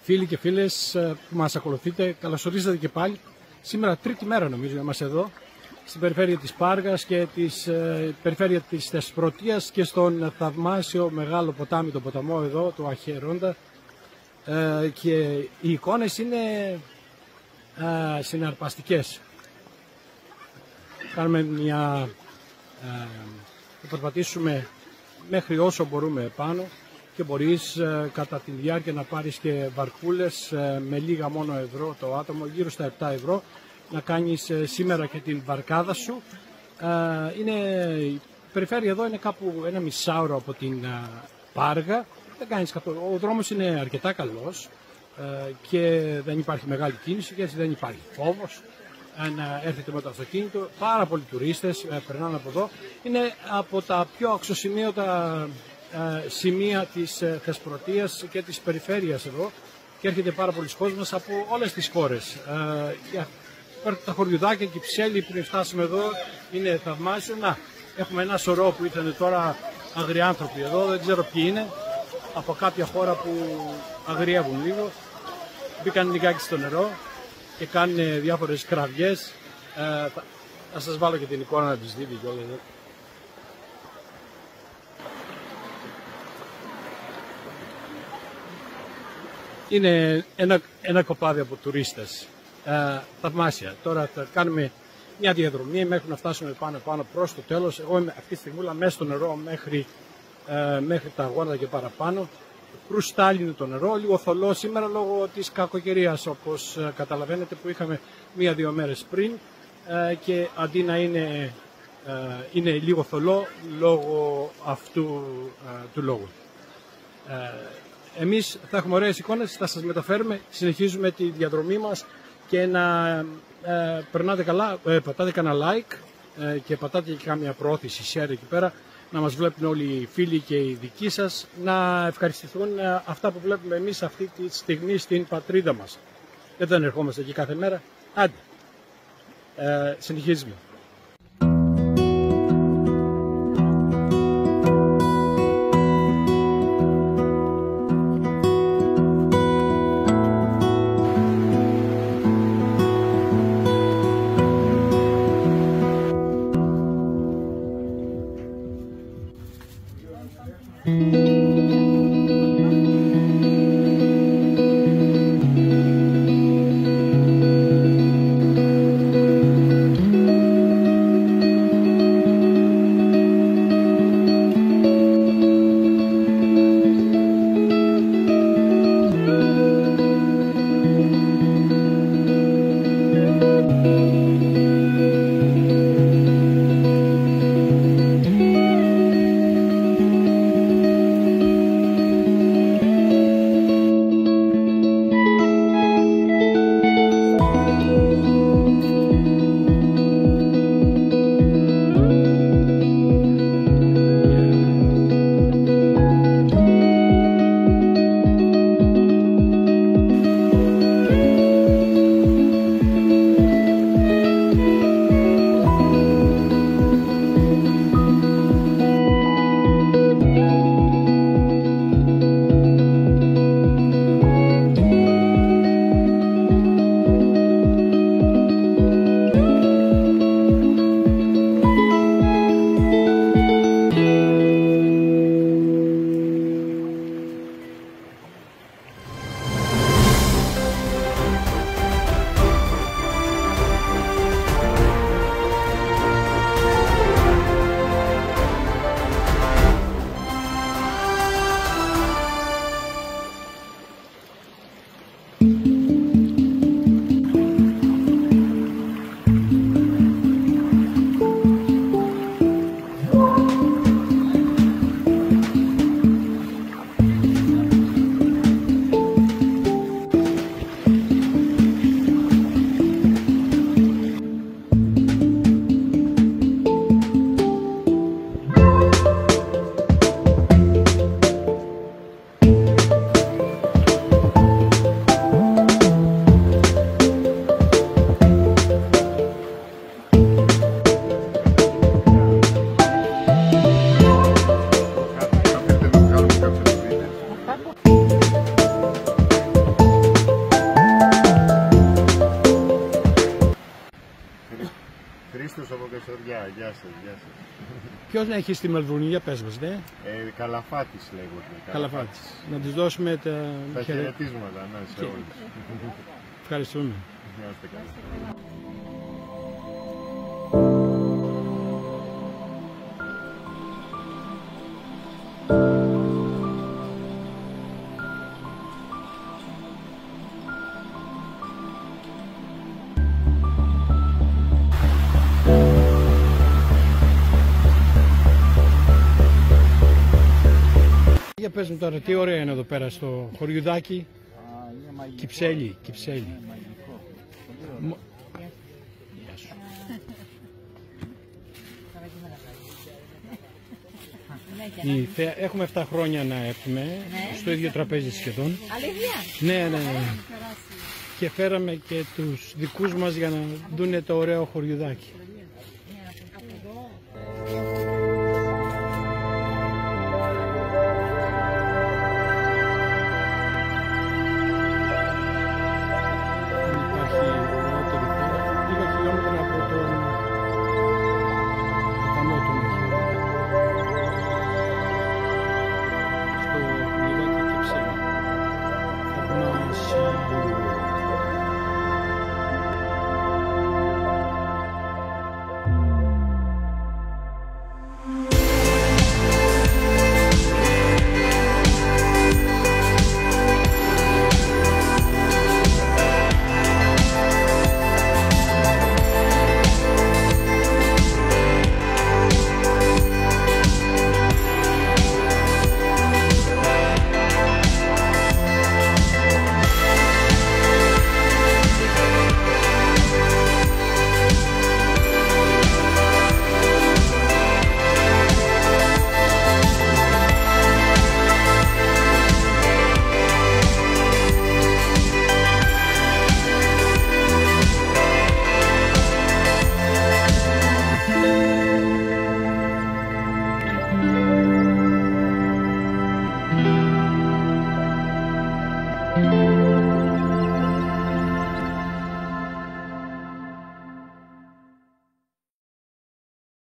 Φίλοι και φίλες που μας ακολουθείτε, καλωσορίσατε και πάλι. Σήμερα τρίτη μέρα νομίζω είμαστε εδώ, στην περιφέρεια της Πάργας και της περιφέρεια της Θεσπρωτείας και στον θαυμάσιο μεγάλο ποτάμι, τον ποταμό εδώ, το Αχαιρώντα. Και οι εικόνες είναι συναρπαστικές. Κάνουμε θα περπατήσουμε μέχρι όσο μπορούμε πάνω και μπορείς κατά τη διάρκεια να πάρεις και βαρκούλες με λίγα μόνο ευρώ το άτομο, γύρω στα 7 ευρώ, να κάνεις σήμερα και την βαρκάδα σου. Η περιφέρεια εδώ είναι κάπου ένα μισάωρο από την Πάργα. Δεν κάνεις καθόλου. Ο δρόμος είναι αρκετά καλός και δεν υπάρχει μεγάλη κίνηση και έτσι δεν υπάρχει φόβος. Αν έρθετε με το αυτοκίνητο, πάρα πολλοί τουρίστες περνάνε από εδώ. Είναι από τα πιο αξιοσημείωτα σημεία της Θεσπρωτείας και της περιφέρειας εδώ και έρχεται πάρα πολλοί κόσμος από όλες τις χώρες. Τα χωριουδάκια και οι Ψέλοι πριν φτάσουμε εδώ είναι θαυμάσιο. Να, έχουμε ένα σωρό που ήρθαν τώρα αγριάνθρωποι εδώ, δεν ξέρω ποιοι είναι, από κάποια χώρα που αγριεύουν λίγο. Μπήκαν λιγάκι στο νερό και κάνουν διάφορες κραυγές. Θα σας βάλω και την εικόνα να τις δείτε κιόλας. Είναι ένα κοπάδι από τουρίστες. Θαυμάσια. Τώρα θα κάνουμε μια διαδρομή μέχρι να φτάσουμε πάνω προς το τέλος. Εγώ είμαι αυτή τη στιγμή μέσα στο νερό μέχρι τα γόνατα και παραπάνω. Κρουστάλλινο το νερό, λίγο θολό σήμερα λόγω της κακοκαιρίας, όπως καταλαβαίνετε, που είχαμε 1-2 μέρες πριν και αντί να είναι λίγο θολό λόγω αυτού του λόγου. Εμείς θα έχουμε ωραίες εικόνες, θα σας μεταφέρουμε, συνεχίζουμε τη διαδρομή μας και να περνάτε καλά, πατάτε κανένα like και πατάτε και κάμια προώθηση, share εκεί πέρα, να μας βλέπουν όλοι οι φίλοι και οι δικοί σας, να ευχαριστηθούν αυτά που βλέπουμε εμείς αυτή τη στιγμή στην πατρίδα μας. Δεν ερχόμαστε εκεί κάθε μέρα, άντε, συνεχίζουμε. Ποιος να έχει στη Μελβούρνη, για πες μας, ναι. Καλαφάτης λέγονται. Καλαφάτης. Να τους δώσουμε τα χαιρετίσματα, ναι, σε όλους. Ευχαριστούμε. Να είστε καλά. Για πες μου τώρα, τι ωραία είναι εδώ πέρα στο χωριουδάκι. Είναι μαγικό. Κυψέλη. Είναι μαγικό. Γεια σου. Έχουμε 7 χρόνια να έρθουμε στο ίδιο τραπέζι σχεδόν. Αλήθεια. Ναι. Και φέραμε και τους δικούς μας για να δούνε το ωραίο χωριουδάκι.